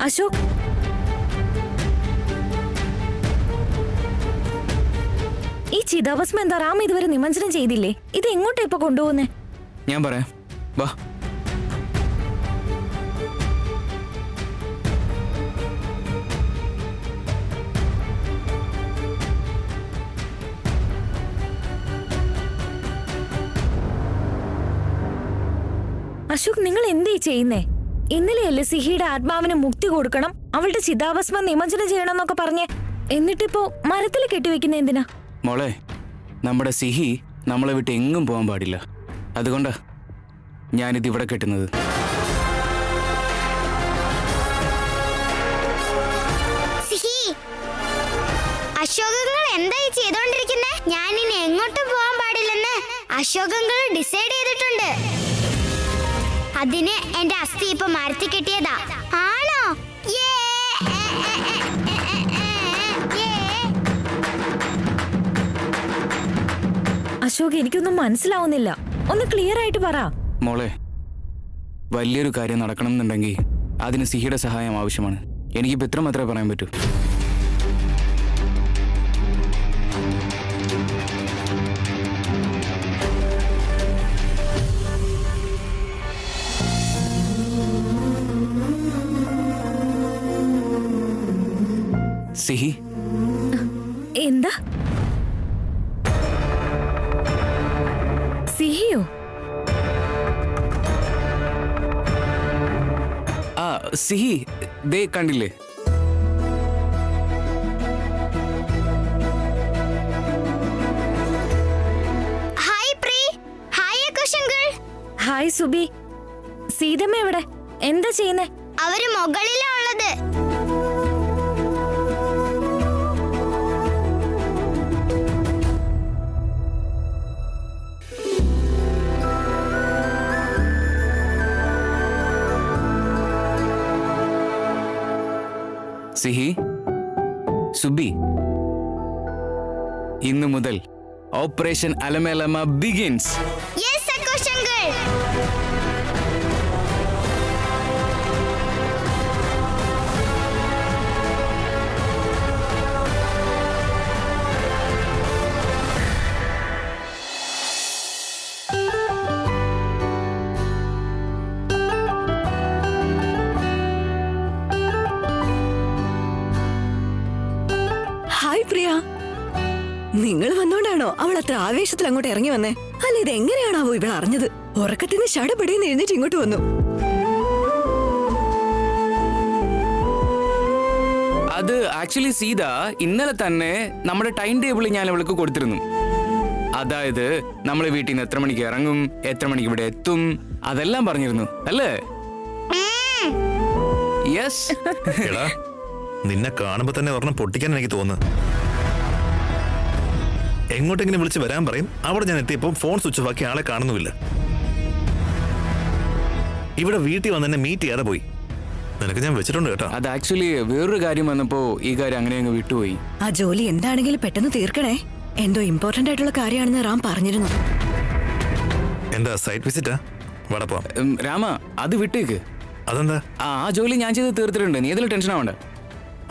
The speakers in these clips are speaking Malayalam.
അശോക്, ഈ ചിതാഭസ്മം എന്താ റാം ഇതുവരെ നിമഞ്ജനം ചെയ്തില്ലേ? ഇത് എങ്ങോട്ടാ ഇപ്പൊ കൊണ്ടുപോകുന്നേ? ഞാൻ പറയാം, വാ. അശോക്, നിങ്ങൾ എന്തേ ചെയ്യുന്നേ? ഇന്നലെയല്ലേ സിഹിയുടെ ആത്മാവിന് മുക്തി കൊടുക്കണം, അവളുടെ ചിതാഭസ്മം നിമഞ്ജനം ചെയ്യണം എന്നൊക്കെ പറഞ്ഞേ. എന്നിട്ടിപ്പോ മരത്തിൽ കെട്ടിവെക്കുന്ന എന്തിനാ? മോളെ, നമ്മുടെ സിഹി നമ്മളെ വിട്ട് എങ്ങും പോകാൻ പാടില്ല. അതുകൊണ്ടാ ഞാനിത് ഇവിടെ കെട്ടുന്നത്. അശോകങ്ങൾ എന്തായി ചെയ്തോണ്ടിരിക്കുന്നേ? ഞാൻ ഇനി എങ്ങോട്ടും പോകാൻ പാടില്ലെന്ന് അശോകങ്ങൾ ഡിസൈഡ് ചെയ്തിട്ടുണ്ട്. അതിന് എന്റെ അസ്ഥി ഇപ്പൊ മരത്തിൽ കെട്ടിയതാ. ആണോ? അശോക്, എനിക്കൊന്നും മനസ്സിലാവുന്നില്ല. ഒന്ന് ക്ലിയർ ആയിട്ട് പറ. മോളെ, വലിയൊരു കാര്യം നടക്കണം എന്നുണ്ടെങ്കിൽ അതിന് സിഹിയുടെ സഹായം ആവശ്യമാണ്. എനിക്കിപ്പോൾ ഇത്ര മാത്രമേ പറയാൻ പറ്റൂ. സിഹി, എന്താ? സിഹിയോ? ആ സിഹി, ദേ കണ്ടില്ലേ? ഹായ് പ്രീ. ഹായ് ആകാശങ്കൾ. ഹായ് സുബി. സീതമ്മ എവിടെ? എന്താ ചെയ്യുന്നേ? അവര് മുകളിലാ ഉള്ളത്. സിഹി, സുബി, ഇന്നു മുതൽ ഓപ്പറേഷൻ അലമേലമ ബിഗിൻസ്. യെസ് ആകാശങ്കൾ. ഹായ് പ്രിയ, നിങ്ങൾ വന്നോണ്ടാണോ അവൾ അത്ര ആവേശത്തിൽ അങ്ങോട്ട് ഇറങ്ങി വന്നേ? അല്ല, ഇത് എങ്ങനെയാണാവോ ഇവൾ അറിഞ്ഞത്? ഉറക്കത്തിന് ഷടപടിയെന്ന് എഴുന്നേറ്റ് ഇങ്ങോട്ട് വന്നു. അത് ആക്ച്വലി സീത ഇന്നലെ തന്നെ നമ്മുടെ ടൈം ടേബിൾ ഞാൻ അവൾക്ക് കൊടുത്തിരുന്നു. അതായത് നമ്മൾ വീട്ടിൽ നിന്ന് എത്ര മണിക്ക് ഇറങ്ങും, എത്ര മണിക്ക് ഇവിടെ എത്തും, അതെല്ലാം പറഞ്ഞിരുന്നു അല്ലേ? യെസ്. നിന്നെ കാണുമ്പോ തന്നെ ഒരെണ്ണം പൊട്ടിക്കാൻ എനിക്ക് തോന്നുന്നു. എങ്ങോട്ടെങ്കിലും വിളിച്ച് വരാൻ പറയും. അവിടെ ഞാൻ എത്തിയപ്പോൾ ഫോൺ സ്വിച്ച് ഓഫ് ആക്കി ആളെ കാണുന്നുമില്ല. ഇവിടെ വീട്ടിൽ വന്ന് എന്നെ മീറ്റ് ചെയ്യാതെ പോയി. നിനക്ക് ഞാൻ വെച്ചിട്ടുണ്ട് കേട്ടോ. അത് ആക്ച്വലി വേറൊരു കാര്യം വന്നപ്പോ ഈ കാര്യം അങ്ങനെ അങ്ങ് വിട്ടുപോയി. ആ ജോലി എന്താണെങ്കിലും പെട്ടെന്ന് തീർക്കണേ. എന്തോ ഇമ്പോർട്ടന്റ് ആയിട്ടുള്ള കാര്യമാണെന്ന് റാം പറഞ്ഞിരുന്നു. എന്താ സൈറ്റ് വിസിറ്റാ? വട പോവാം. രാമ, അത് വിട്ടേക്ക്. അതെന്താ? ആ ജോലി ഞാൻ ചെയ്ത് തീർത്തിട്ടുണ്ട്, നീ അതിൽ ടെൻഷൻ ആവണ്ട.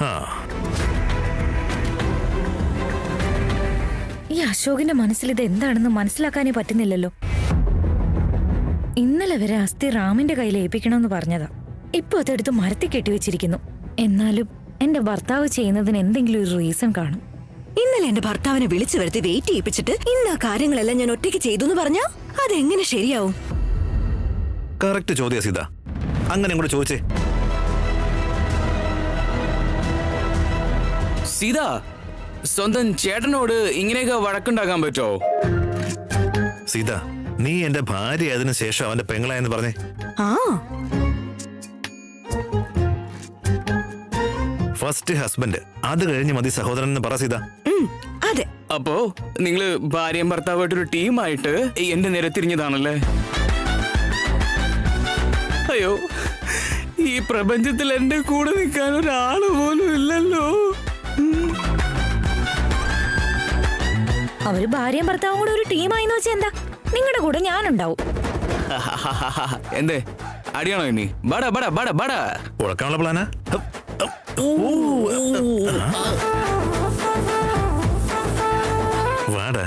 ആ, ഈ അശോകിന്റെ മനസ്സിൽ ഇത് എന്താണെന്ന് മനസ്സിലാക്കാനേ പറ്റുന്നില്ലല്ലോ. ഇന്നലെ വരെ അസ്ഥി റാമിന്റെ കയ്യിൽ ഏൽപ്പിക്കണമെന്ന് പറഞ്ഞതാ. ഇപ്പൊ അതെടുത്ത് മരത്തിൽ കെട്ടിവെച്ചിരിക്കുന്നു. എന്നാലും എന്റെ ഭർത്താവ് ചെയ്യുന്നതിന് എന്തെങ്കിലും ഒരു റീസൺ കാണും. ഇന്നലെ എന്റെ ഭർത്താവിനെ വിളിച്ചു വരുത്തി വെയിറ്റ് ചെയ്യിപ്പിച്ചിട്ട് ഇന്ന് ആ കാര്യങ്ങളെല്ലാം ഞാൻ ഒറ്റയ്ക്ക് ചെയ്തു എന്ന് പറഞ്ഞാ അതെങ്ങനെ ശരിയാവും? കറക്റ്റ് ചോദ്യ സീത. അങ്ങനെ കൂടെ ചോദിച്ചേ. സീത, സ്വന്തം ചേട്ടനോട് ഇങ്ങനെയൊക്കെ വഴക്കുണ്ടാക്കാൻ പറ്റോ? സീത, നീ എന്റെ ഭാര്യ അതിനു ശേഷം അവന്റെ പെങ്ങളായെന്ന് പറഞ്ഞേ. ആ, ഫസ്റ്റ് ഹസ്ബൻഡ്, അത് കഴിഞ്ഞ് മതി സഹോദരൻ എന്ന് പറ സീത. അതെ. അപ്പോ നിങ്ങള് ഭാര്യയും ഭർത്താവായിട്ടൊരു ടീമായിട്ട് എന്റെ നേരെ തിരിഞ്ഞതാണല്ലേ? അയ്യോ, ഈ പ്രപഞ്ചത്തിൽ എന്റെ കൂടെ നിൽക്കാൻ ഒരാള് പോലും ഇല്ലല്ലോ. അവര് ഭാര്യയും ഭർത്താവും കൂടെ ഒരു ടീമായിന്ന് വെച്ചാൽ എന്താ? നിങ്ങളുടെ കൂടെ ഞാനുണ്ടാവും. എന്തേ അടിയാണോ ഇനി? ബടാ ബടാ ബടാ ബടാ. ഉറക്കാനുള്ള പ്ലാനാ? വാടാ.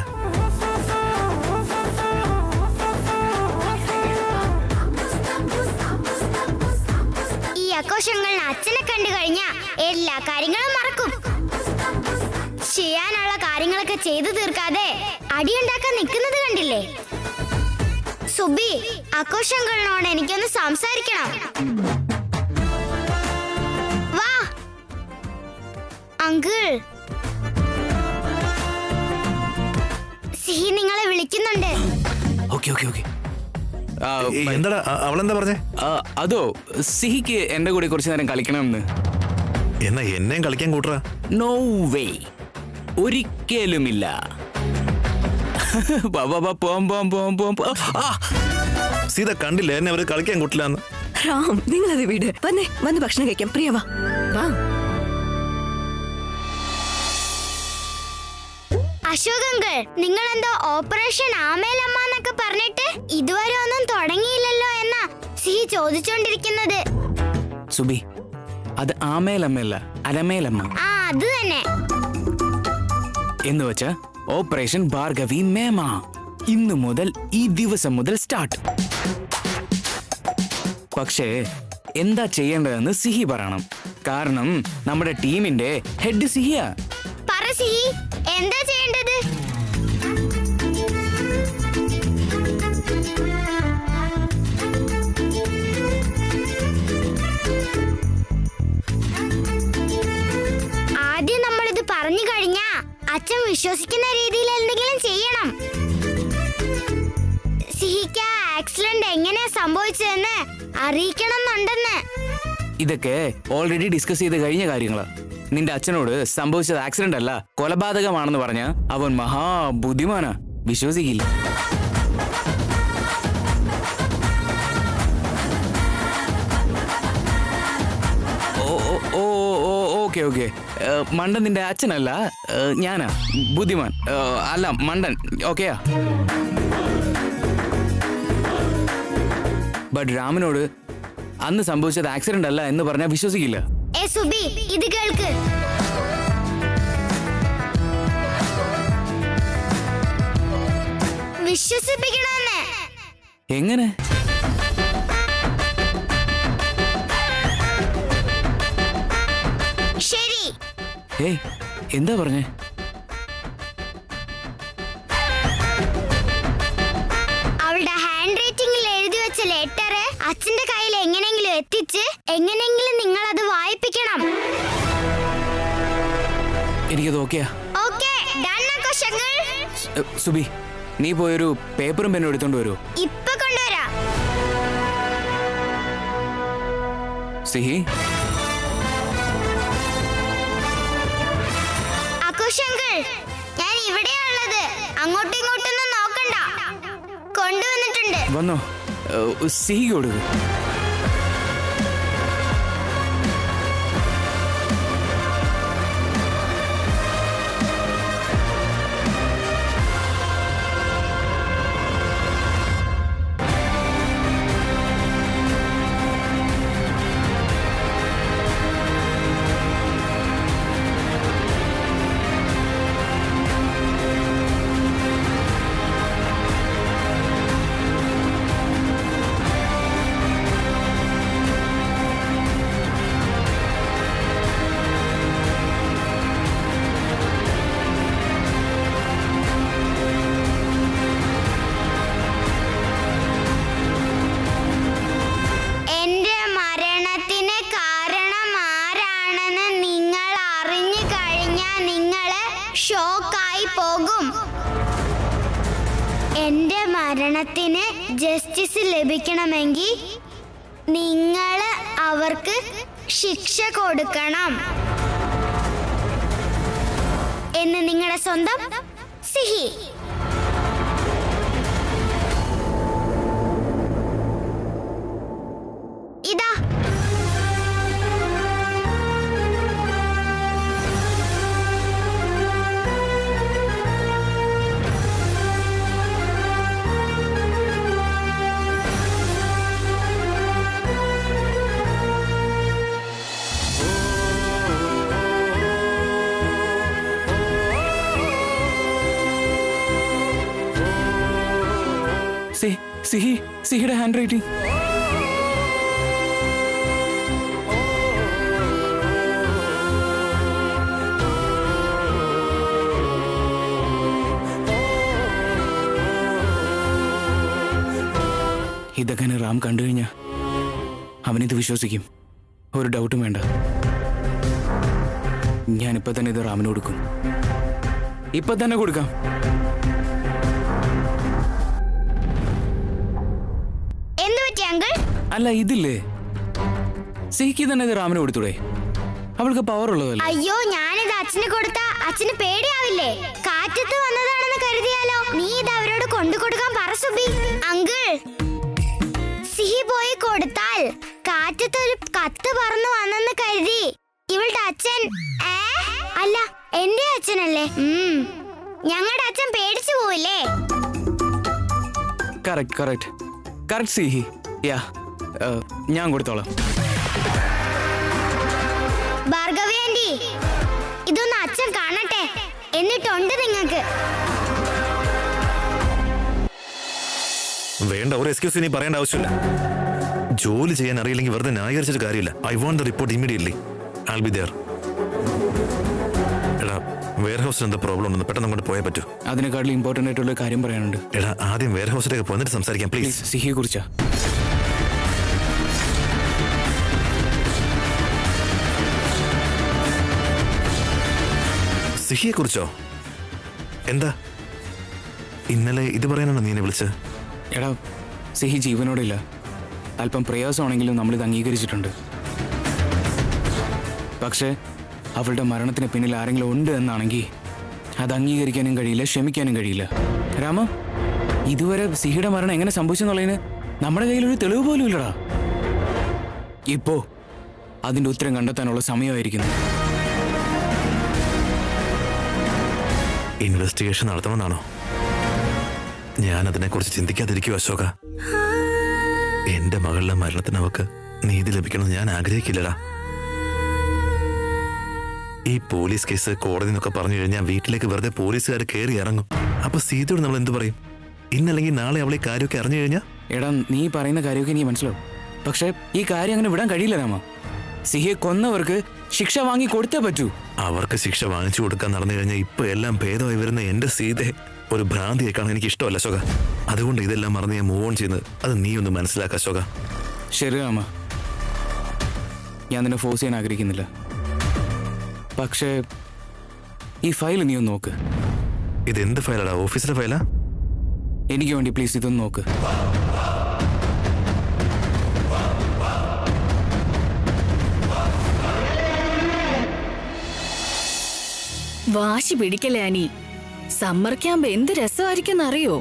ഈ ആഘോഷങ്ങളിൽ അച്ഛനെ കണ്ടു കഴിഞ്ഞാ എല്ലാ കാര്യങ്ങളും മറക്കും. ചെയ്യാനുള്ള കാര്യങ്ങളൊക്കെ ചെയ്തു തീർക്കാതെ അടിയുണ്ടാക്കാൻ നിൽക്കുന്നത് കണ്ടില്ലേ? സുബി, ആഘോഷങ്ങളോട് എനിക്കൊന്ന് സംസാരിക്കണം. വാ അങ്കിൾ, സിഹി നിങ്ങളെ വിളിക്കുന്നുണ്ട്. Okay okay okay. എന്താടാ അവളെന്താ പറഞ്ഞേ? അതോ സിഹിക്ക് എന്റെ കൂടെ കുറച്ചു നേരം കളിക്കണമെന്ന്. എന്നാ എന്നെയും കളിക്കാൻ കൂട്ടറാ? നോ വേ, ഒരിക്കലുമില്ല. സീത കണ്ടില്ല എന്നെ അവര് കളിക്കാൻ കൂട്ടില്ലാന്ന്. റാം, നിങ്ങളത് വീട് വന്നേ, വന്ന് ഭക്ഷണം കഴിക്കാം. പ്രിയ വാ വാ. അശോക് അങ്കിൾ, നിങ്ങൾ എന്തോ ഓപ്പറേഷൻ ആമേലമ്മ എന്നൊക്കെ പറഞ്ഞിട്ട് ഇതുവരെ ഒന്നും തുടങ്ങിയില്ലല്ലോ എന്നാ സിഹി ചോദിച്ചോണ്ടിരിക്കുന്നത്. സുബി, അത് ആമേലമ്മയല്ല, അലമേലമ്മ. ആ, അത് തന്നെ. എന്ന് വെച്ചാ ഓപ്പറേഷൻ ഭാർഗവി മേമ ഇന്നു മുതൽ, ഈ ദിവസം മുതൽ സ്റ്റാർട്ട്. പക്ഷേ എന്താ ചെയ്യേണ്ടതെന്ന് സിഹി പറയണം. കാരണം നമ്മുടെ ടീമിന്റെ ഹെഡ് സിഹിയാ. പറ സിഹി, എന്താ ചെയ്യേണ്ടത്? ആദ്യം നമ്മളിത് പറഞ്ഞു കഴിഞ്ഞാ അച്ഛൻ വിശ്വസിക്കുന്ന രീതിയിൽ എന്തെങ്കിലും ചെയ്യണം. സിഹിക്ക് ആക്സിഡന്റ് എങ്ങനെയാ സംഭവിച്ചതെന്ന് അറിയിക്കണമെന്നുണ്ടെന്ന്. ഇതൊക്കെ ഓൾറെഡി ഡിസ്കസ് ചെയ്ത് കഴിഞ്ഞ കാര്യങ്ങളാ. നിന്റെ അച്ഛനോട് സംഭവിച്ചത് ആക്സിഡന്റ് അല്ല, കൊലപാതകമാണെന്ന് പറഞ്ഞ അവൻ മഹാബുദ്ധിമാനാ, വിശ്വസിക്കില്ല. Okay okay. മണ്ടൻ നിന്റെ അച്ഛനല്ല, ഞാനാ ബുദ്ധിമാൻ. അല്ല മണ്ടൻ. ഓക്കെയാ? ബട്ട് രാമനോട് അന്ന് സംഭവിച്ചത് ആക്സിഡന്റ് അല്ല എന്ന് പറഞ്ഞാൽ വിശ്വസിക്കില്ല. സുബി, ഇത് കേൾക്ക്. വിശ്വസിപ്പിക്കണമെന്ന്. എങ്ങനെ? ശരി. ഏയ്, എന്താ പറഞ്ഞേ? അവളുടെ ഹാൻഡ് റൈറ്റിംഗിൽ എഴുതി വെച്ച ലെറ്റർ അച്ഛന്റെ കയ്യിൽ എങ്ങനെയെങ്കിലും എത്തിച്ച് എങ്ങനെയെങ്കിലും നിങ്ങൾ അത് വായിപ്പിക്കണം. എനിക്കത് ഓക്കെയാ. ഓക്കേ, ഡൺ ആഘോഷങ്ങൾ. സുബി, നീ പോയൊരു പേപ്പറും പെന്നും എടുത്തോണ്ട് വരൂ. ഇപ്പൊ കൊണ്ടുവരാം. സിഹി, ആഘോഷങ്ങൾ, ഞാൻ ഇവിടെയാണുള്ളത്. അങ്ങോട്ടും ഇങ്ങോട്ടൊന്നും നോക്കണ്ട. കൊണ്ടുവന്നിട്ടുണ്ട്. വന്നോ? സിഹി കൊടുക്ക്. എന്റെ മരണത്തിന് ജസ്റ്റിസ് ലഭിക്കണമെങ്കിൽ നിങ്ങൾ അവർക്ക് ശിക്ഷ കൊടുക്കണം എന്ന് നിങ്ങളുടെ സ്വന്തം സിഹി. ഇതാ സിഹിയുടെ ഹാൻഡ് റൈറ്റിംഗ്. ഇതൊക്കെ റാം കണ്ടു കഴിഞ്ഞാ അവനിത് വിശ്വസിക്കും. ഒരു ഡൗട്ടും വേണ്ട. ഞാനിപ്പോ തന്നെ ഇത് റാമിന് കൊടുക്കും. ഇപ്പൊ തന്നെ കൊടുക്കാം. അല്ല ഇതില്ലേ, സിഹിക്ക് തന്നെ ഇത് റാമിന് കൊടുത്തൂടെ? അവൾക്ക് പവർ ഉള്ളതല്ലേ. അയ്യോ, ഞാനിത് അച്ഛന് കൊടുത്താ അച്ഛന് പേടിയാവില്ലേ? കാറ്റത്ത് വന്നതാണെന്ന് കരുതിയാലോ? നീ ഇത് അവരോട് കൊണ്ടുകൊടുക്കാൻ പറ സുബി. അങ്കിൾ, സിഹി പോയി കൊടുത്താൽ കാറ്റത്ത് ഒരു കത്ത് പറന്നു വന്നെന്ന് കരുതി ഇവളുടെ അച്ഛൻ അല്ല എന്റെ അച്ഛനല്ലേ, ഞങ്ങളുടെ അച്ഛൻ പേടിച്ചു പോയില്ലേ? കറക്റ്റ് സിഹി. യാ, ഞാൻ കൊടുത്തോളാം. ഭാർഗവി ആന്റി, ഇതൊന്ന് അച്ഛൻ കാണട്ടെ, എന്നിട്ടുണ്ട് നിങ്ങൾക്ക്. വേണ്ട, ഒരു എക്സ്ക്യൂസ് ഇനി പറയേണ്ട ആവശ്യമില്ല. ജോലി ചെയ്യാൻ അറിയില്ലെങ്കിൽ വെറുതെ ന്യായീകരിച്ചിട്ട് കാര്യമില്ല. I want the report immediately. I will be there. എടാ, വെയർ ഹൗസിൽ എന്താ പ്രോബ്ലം ഉണ്ടെന്ന് പെട്ടെന്ന് അങ്ങോട്ട് പോയാൽ പറ്റൂ. അതിനെക്കാളും ഇമ്പോർട്ടന്റ് ആയിട്ടുള്ള കാര്യം പറയാനുണ്ട്. എടാ, ആദ്യം വെയർ ഹൗസിലേക്ക് പോന്നിട്ട് സംസാരിക്കാം പ്ലീസ്. സിഹിയെ കുറിച്ചാ. സിഹിയെ കുറിച്ചോ? എന്താ ഇന്നലെ ഇത് പറയാനാണ് നീ എന്നെ വിളിച്ചത്? എടാ, സിഹി ജീവനോടില്ല. അല്പം പ്രയാസമാണെങ്കിലും നമ്മളിത് അംഗീകരിച്ചിട്ടുണ്ട്. പക്ഷേ അവളുടെ മരണത്തിന് പിന്നിൽ ആരെങ്കിലും ഉണ്ട് എന്നാണെങ്കിൽ അത് അംഗീകരിക്കാനും കഴിയില്ല, ക്ഷമിക്കാനും കഴിയില്ല. രാമ, ഇതുവരെ സിഹിയുടെ മരണം എങ്ങനെ സംഭവിച്ചെന്നുള്ളതിന് നമ്മുടെ കയ്യിലൊരു തെളിവ് പോലും ഇല്ലടാ. ഇപ്പോ അതിന്റെ ഉത്തരം കണ്ടെത്താനുള്ള സമയമായിരിക്കുന്നു. ഇൻവെസ്റ്റിഗേഷൻ നടത്തണമെന്നാണോ? ഞാൻ അതിനെക്കുറിച്ച് ചിന്തിക്കാതിരിക്കും അശോക. എന്റെ മകളുടെ മരണത്തിന് അവക്ക് നീതി ലഭിക്കണമെന്ന് ഞാൻ ആഗ്രഹിക്കില്ലടാ. ഈ പോലീസ് കേസ് കോടതി എന്നൊക്കെ പറഞ്ഞു കഴിഞ്ഞാൽ വീട്ടിലേക്ക് വെറുതെ പോലീസുകാർ കയറി ഇറങ്ങും. അപ്പൊ സീതയോട് നമ്മൾ എന്ത് പറയും? ഇന്നല്ലെങ്കിൽ നാളെ അവളെ കാര്യമൊക്കെ അറിഞ്ഞു കഴിഞ്ഞാൽ? എടാ, നീ പറയുന്ന കാര്യമൊക്കെ നീ മനസ്സിലാവും. പക്ഷെ ഈ കാര്യം അങ്ങനെ വിടാൻ കഴിയില്ല രാമ. സിഹിയെ കൊന്നവർക്ക് ശിക്ഷ വാങ്ങി കൊടുത്തേ പറ്റൂ. അവർക്ക് ശിക്ഷ വാങ്ങിച്ചു കൊടുക്കാൻ നടന്നു കഴിഞ്ഞാൽ ഇപ്പൊ എല്ലാം ഭേദമായി വരുന്ന എന്റെ സീതയെ ഒരു ഭ്രാന്തിയെ കാണാൻ എനിക്ക് ഇഷ്ടമല്ല അശോക. അതുകൊണ്ട് ഇതെല്ലാം മറന്ന് ഞാൻ മൂവ് ഓൺ ചെയ്യുന്നത്. അത് നീ ഒന്ന് മനസ്സിലാക്ക അശോക. ശരി രാമ, ഞാൻ നിന്നെ ഫോഴ്സ് ചെയ്യാൻ ആഗ്രഹിക്കുന്നില്ല. പക്ഷേ ഈ ഫയൽ നീ ഒന്ന് നോക്ക്. ഇതെന്ത് ഫയലാടാ? ഓഫീസിലെ ഫയലാ? എനിക്ക് വേണ്ടി പ്ലീസ് ഇതൊന്ന് നോക്ക്. വാശി പിടിക്കല്ലേ അനി. സമ്മർ ക്യാമ്പ് എന്ത് രസമായിരിക്കും അറിയോ?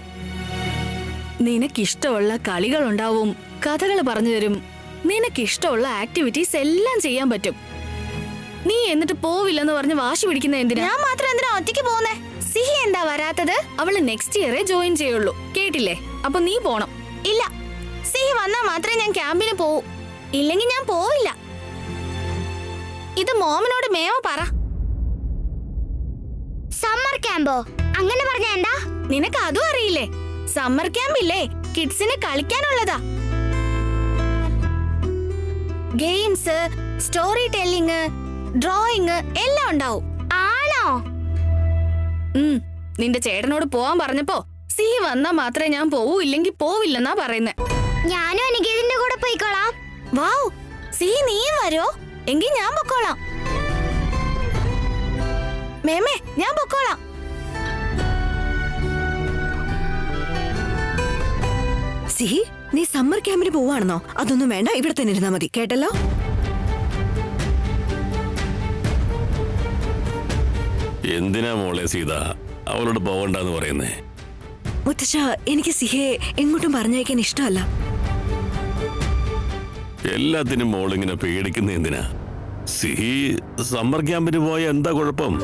നിനക്കിഷ്ടമുള്ള കളികളുണ്ടാവും, കഥകൾ പറഞ്ഞു തരും, നിനക്കിഷ്ടമുള്ള ആക്ടിവിറ്റീസ് എല്ലാം ചെയ്യാൻ പറ്റും. നീ എന്നിട്ട് പോവില്ലെന്ന് പറഞ്ഞ് വാശി പിടിക്കുന്ന എന്തിനാ? ഞാൻ മാത്രം എന്തിനാ ഒറ്റയ്ക്ക് പോകുന്നേ? സിഹി എന്താ വരാത്തത്? അവള് നെക്സ്റ്റ് ഇയറേ ജോയിൻ ചെയ്യുള്ളൂ, കേട്ടില്ലേ? അപ്പൊ നീ പോണം. ഇല്ല, സിഹി വന്നാ മാത്രമേ ഞാൻ ക്യാമ്പിന് പോവൂ, ഇല്ലെങ്കിൽ ഞാൻ പോവില്ല. ഇത് മോമനോട് മേമ പറ. സമ്മർ ക്യാമ്പോ? അങ്ങനെ പറഞ്ഞ എന്താ? നിനക്ക് അതും അറിയില്ലേ? സമ്മർ ക്യാമ്പ് ഇല്ലേ, കിഡ്സിന് കളിക്കാനുള്ളതാ. ഗെയിംസ്, സ്റ്റോറി ടെല്ലിങ്, ഡ്രോയിങ് എല്ലാം ഉണ്ടാവും. ആണോ? നിന്റെ ചേട്ടനോട് പോവാൻ പറഞ്ഞപ്പോ സിഹി വന്നാ മാത്രമേ ഞാൻ പോവൂ, ഇല്ലെങ്കിൽ പോവില്ലെന്നാ പറയുന്നേ. ഞാനും എനിക്ക് ഇതിന്റെ കൂടെ പോയിക്കോളാം. വാവ്, സിഹി നീയും വരോ? എങ്കിൽ ഞാൻ പൊക്കോളാം. മേമേ, ഞാൻ പൊക്കോളാം. സിഹി, നീ സമ്മർ ക്യാമ്പിന് പോവാണെന്നോ? അതൊന്നും വേണ്ട, ഇവിടെ തന്നെ ഇരുന്നാ മതി, കേട്ടല്ലോ? എന്തിനാ മോളെ സീത അവളോട് പോകണ്ടെന്ന് പറയുന്നേ? മുത്തശ്ശ, എനിക്ക് സിഹയെ എങ്ങോട്ടും പറഞ്ഞയക്കാൻ ഇഷ്ടമല്ല. എല്ലാത്തിനും മോളിങ്ങനെ പേടിക്കുന്ന എന്തിനാ? സിഹി സമ്മർ ക്യാമ്പിന് പോയ എന്താ കുഴപ്പം?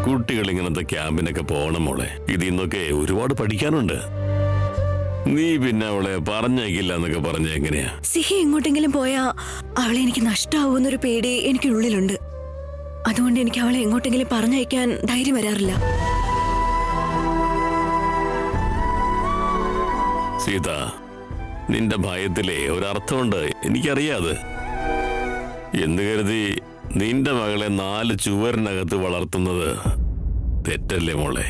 കുട്ടികൾ ഇങ്ങനത്തെ ക്യാമ്പിനൊക്കെ പോകണം മോളെ. ഇതിൽ നിന്നൊക്കെ ഒരുപാട് പഠിക്കാനുണ്ട്. നീ പിന്നെ അവളെ പറഞ്ഞേക്കില്ല എന്നൊക്കെ പറഞ്ഞ എങ്ങനെയാ? സിഹി എങ്ങോട്ടെങ്കിലും പോയാ അവളെ എനിക്ക് നഷ്ടാവൂന്നൊരു പേടി എനിക്കുള്ളിലുണ്ട്. അതുകൊണ്ട് എനിക്ക് അവളെ എങ്ങോട്ടെങ്കിലും പറഞ്ഞയക്കാൻ ധൈര്യം വരാറില്ല. സീത, നിന്റെ ഭയത്തിലെ ഒരർത്ഥമുണ്ട്, എനിക്കറിയാത്. എന്ന് കരുതി നിന്റെ മകളെ 4 ചുവരിനകത്ത് വളർത്തുന്നത് തെറ്റല്ലേ മോളെ?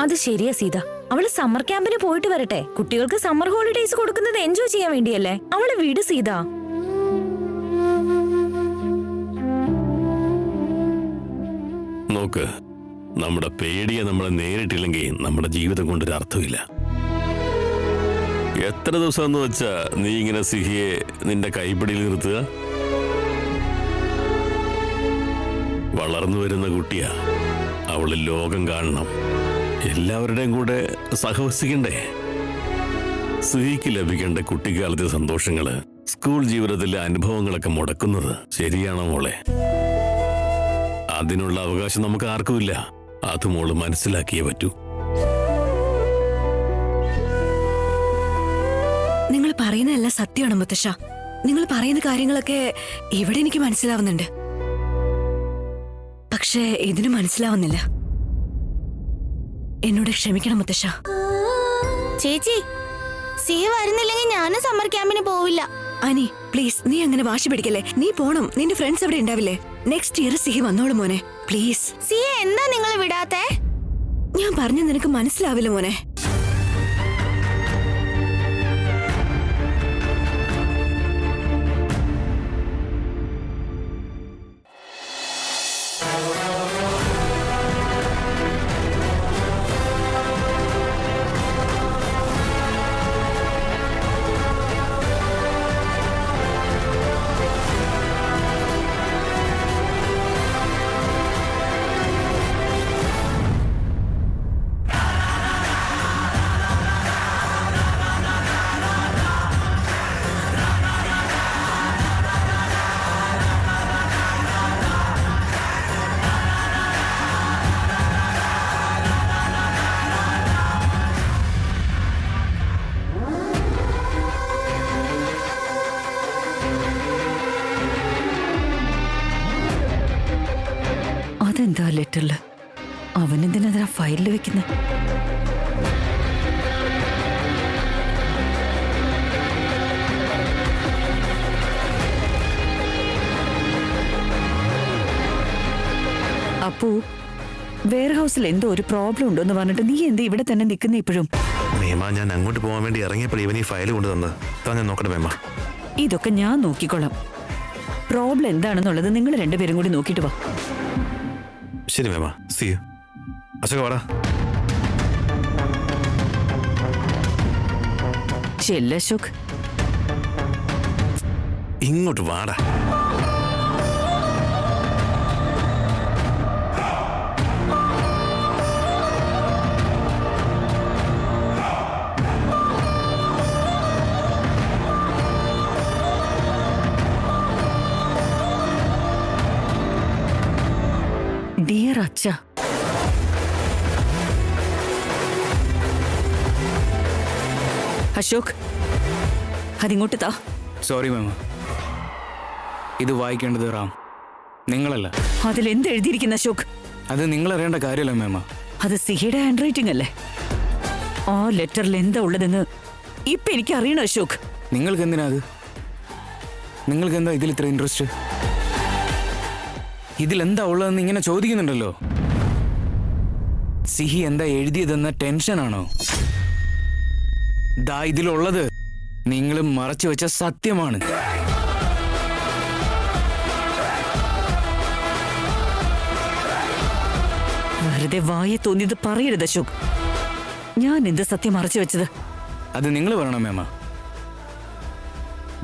അത് ശരിയാ സീത. അവള് സമ്മർ ക്യാമ്പിന് പോയിട്ട് വരട്ടെ. കുട്ടികൾക്ക് സമ്മർ ഹോളിഡേയ്സ് കൊടുക്കുന്നത് എൻജോയ് ചെയ്യാൻ വേണ്ടിയല്ലേ. അവള് വിട് സീത. നോക്ക്, നമ്മുടെ പേടിയെ നമ്മളെ നേരിട്ടില്ലെങ്കിൽ നമ്മുടെ ജീവിതം കൊണ്ടൊരു അർത്ഥമില്ല. എത്ര ദിവസം എന്ന് വെച്ചാ നീ ഇങ്ങനെ സിഹിയെ നിന്റെ കൈപ്പിടിയിൽ നിർത്തുക? വളർന്നു വരുന്ന കുട്ടിയാ, അവള് ലോകം കാണണം, എല്ലാവരുടെയും കൂടെ സഹവസിക്കണ്ടേ. സിഹിക്ക് ലഭിക്കേണ്ട കുട്ടിക്കാലത്തെ സന്തോഷങ്ങള്, സ്കൂൾ ജീവിതത്തിലെ അനുഭവങ്ങളൊക്കെ മുടക്കുന്നത് ശരിയാണോ മോളെ? അതിനുള്ള അവകാശം നമുക്ക് ആർക്കുമില്ല. അത് മോള് മനസ്സിലാക്കിയേ പറ്റൂ. നിങ്ങൾ പറയുന്നതെല്ലാം സത്യമാണ് മുത്തശ്ശ. നിങ്ങൾ പറയുന്ന കാര്യങ്ങളൊക്കെ ഇവിടെ എനിക്ക് മനസ്സിലാവുന്നുണ്ട്. പക്ഷേ ഇതിന് മനസ്സിലാവുന്നില്ല. എന്നോട് ക്ഷമിക്കണം മുത്തശ്ശ. ചേച്ചി, സിഹ വരുന്നില്ലെങ്കിൽ ഞാനും സമ്മർ ക്യാമ്പിന് പോവില്ല. അനി പ്ലീസ്, നീ അങ്ങനെ വാശി പിടിക്കല്ലേ. നീ പോണം. നിന്റെ ഫ്രണ്ട്സ് അവിടെ ഉണ്ടാവില്ലേ? നെക്സ്റ്റ് ഇയർ സിഹി വന്നോളൂ മോനെ, പ്ലീസ്. സിഹ എന്താ നിങ്ങൾ വിടാത്തെ? ഞാൻ പറഞ്ഞ നിനക്ക് മനസ്സിലാവില്ല മോനെ. അതെന്താ ലെറ്ററില്? അവനെന്തിനാ ഫയലിൽ വെക്കുന്നത്? അപ്പു, വെയർ ഹൗസിൽ എന്തോ ഒരു പ്രോബ്ലം ഉണ്ടോന്ന് പറഞ്ഞിട്ട് നീ എന്താ ഇവിടെ തന്നെ നിൽക്കുന്ന ഇപ്പോഴും? മേമ, ഞാൻ അങ്ങോട്ട് പോകാൻ വേണ്ടി ഇറങ്ങിയപ്പോൾ ഇവൻ ഈ ഫയൽ കൊണ്ടു തന്നത്. താൻ ഞാൻ നോക്കട്ടെ മേമ. ഇതൊക്കെ ഞാൻ നോക്കിക്കോളാം. പ്രോബ്ലം എന്താണെന്നുള്ളത് നിങ്ങൾ രണ്ടുപേരും കൂടി നോക്കിയിട്ട് വാ. ശരി മേമ, സീ യു. അശോക വാടാ. ചെല്ല അശോക്, ഇങ്ങോട്ട് വാടാ. ഡിയർ അച്ഛ, അശോക് അതിങ്ങോട്ട് താ. സോറി മാമ, ഇത് വായിക്കേണ്ടത് റാം, നിങ്ങളല്ല. അതിലെന്ത് എഴുതിയിരിക്കുന്ന അശോക്? അത് നിങ്ങൾ അറിയേണ്ട കാര്യമല്ല മേമ. അത് സിഹിയുടെ ഹാൻഡ് റൈറ്റിംഗ് അല്ലേ? ആ ലെറ്ററിൽ എന്താ ഉള്ളതെന്ന് ഇപ്പൊ എനിക്ക് അറിയണം അശോക്. നിങ്ങൾക്ക് എന്തിനാ അത്? നിങ്ങൾക്ക് എന്താ ഇതിൽ ഇത്ര ഇൻട്രസ്റ്റ്? ഇതിലെന്താ ഉള്ളതെന്ന് ഇങ്ങനെ ചോദിക്കുന്നുണ്ടല്ലോ. സിഹി എന്താ എഴുതിയതെന്ന ടെൻഷനാണോ? ദാ ഇതിലുള്ളത് നിങ്ങൾ മറച്ചു വെച്ച സത്യമാണ്. വെറുതെ വായെ തോന്നിയത് പറയരുത് അശോക്. ഞാൻ എന്ത് സത്യം മറച്ചു വെച്ചത്? അത് നിങ്ങൾ പറയണം മേമ.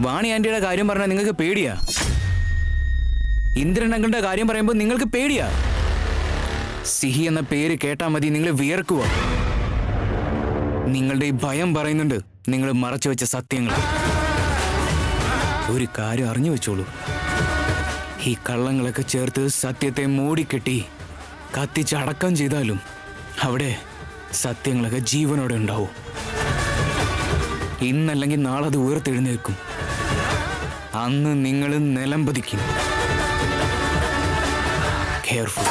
വാണി ആന്റിയുടെ കാര്യം പറഞ്ഞാൽ നിങ്ങൾക്ക് പേടിയാ. ഇന്ദ്രൻ അങ്കിളുടെ കാര്യം പറയുമ്പോൾ നിങ്ങൾക്ക് പേടിയാ. സിഹി എന്ന പേര് കേട്ടാ മതി നിങ്ങൾ വിയർക്കുക. നിങ്ങളുടെ ഈ ഭയം പറയുന്നുണ്ട് നിങ്ങൾ മറച്ചു വെച്ച സത്യങ്ങൾ. ഒരു കാര്യം അറിഞ്ഞു വെച്ചോളൂ, ഈ കള്ളങ്ങളൊക്കെ ചേർത്ത് സത്യത്തെ മൂടിക്കെട്ടി കത്തിച്ചടക്കം ചെയ്താലും അവിടെ സത്യങ്ങളൊക്കെ ജീവനോടെ ഉണ്ടാവും. ഇന്നല്ലെങ്കിൽ നാളെ അത് ഉയർത്തെഴുന്നേൽക്കും. അന്ന് നിങ്ങൾ നിലംപതിക്കും. Careful.